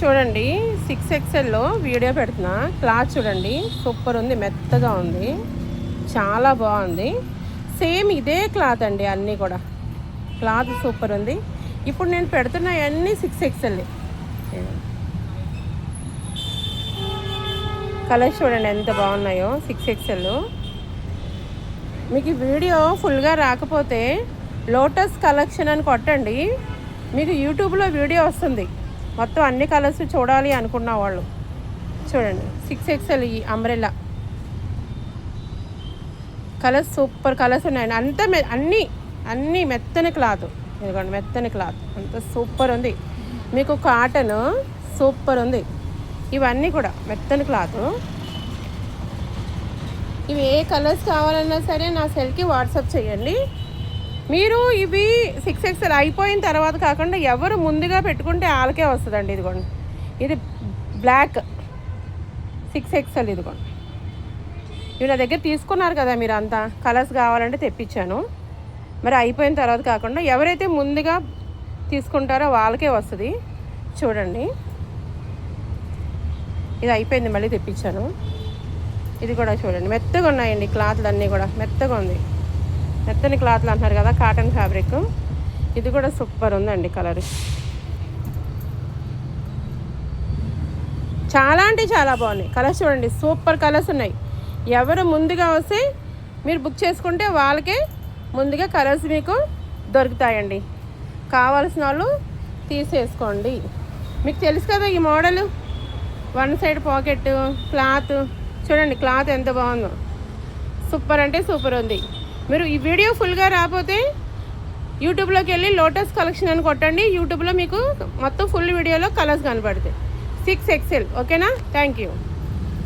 చూడండి 6XLలో వీడియో పెడుతున్నా. క్లాత్ చూడండి సూపర్ ఉంది, మెత్తగా ఉంది, చాలా బాగుంది. సేమ్ ఇదే క్లాత్ అండి, అన్నీ కూడా క్లాత్ సూపర్ ఉంది. ఇప్పుడు నేను పెడుతున్న అన్నీ 6XL. కలర్స్ చూడండి ఎంత బాగున్నాయో 6XL. మీకు ఈ వీడియో ఫుల్గా రాకపోతే లోటస్ కలెక్షన్ అని కొట్టండి, మీకు యూట్యూబ్లో వీడియో వస్తుంది. మొత్తం అన్ని కలర్స్ చూడాలి అనుకున్న వాళ్ళు చూడండి. 6XL ఈ అంబ్రెల్లా కలర్స్ సూపర్ కలర్స్ ఉన్నాయండి. అంతా అన్నీ మెత్తని క్లాత్, ఇదిగోండి మెత్తని క్లాత్, అంత సూపర్ ఉంది. మీకు కాటన్ సూపర్ ఉంది. ఇవన్నీ కూడా మెత్తని క్లాత్. ఇవి ఏ కలర్స్ కావాలన్నా సరే నా సెల్కి వాట్సాప్ చేయండి. మీరు ఇవి 6XL అయిపోయిన తర్వాత కాకుండా ఎవరు ముందుగా పెట్టుకుంటే వాళ్ళకే వస్తుందండి. ఇదిగోండి ఇది బ్లాక్ 6XL. ఇదిగోండి ఇవి నా దగ్గర తీసుకున్నారు కదా మీరు, అంతా కలర్స్ కావాలంటే తెప్పించాను. మరి అయిపోయిన తర్వాత కాకుండా ఎవరైతే ముందుగా తీసుకుంటారో వాళ్ళకే వస్తుంది. చూడండి ఇది అయిపోయింది, మళ్ళీ తెప్పించాను. ఇది కూడా చూడండి మెత్తగా ఉన్నాయండి క్లాత్లు, అన్నీ కూడా మెత్తగా ఉంది. మెత్తని క్లాత్లు అంటున్నారు కదా, కాటన్ ఫ్యాబ్రిక్. ఇది కూడా సూపర్ ఉందండి కలర్, చాలా అంటే చాలా బాగున్నాయి కలర్స్. చూడండి సూపర్ కలర్స్ ఉన్నాయి. ఎవరు ముందుగా వస్తే మీరు బుక్ చేసుకుంటే వాళ్ళకే ముందుగా కలర్స్ మీకు దొరుకుతాయండి. కావాల్సిన వాళ్ళు తీసేసుకోండి. మీకు తెలుసు కదా ఈ model, one side pocket cloth. చూడండి క్లాత్ ఎంత బాగుందో, సూపర్ అంటే సూపర్ ఉంది. మీరు ఈ వీడియో ఫుల్గా రాకపోతే యూట్యూబ్లోకి వెళ్ళి లోటస్ కలెక్షన్ అని కొట్టండి. యూట్యూబ్లో మీకు మొత్తం ఫుల్ వీడియోలో కలర్స్ కనపడతాయి. 6XL. ఓకేనా? Thank you.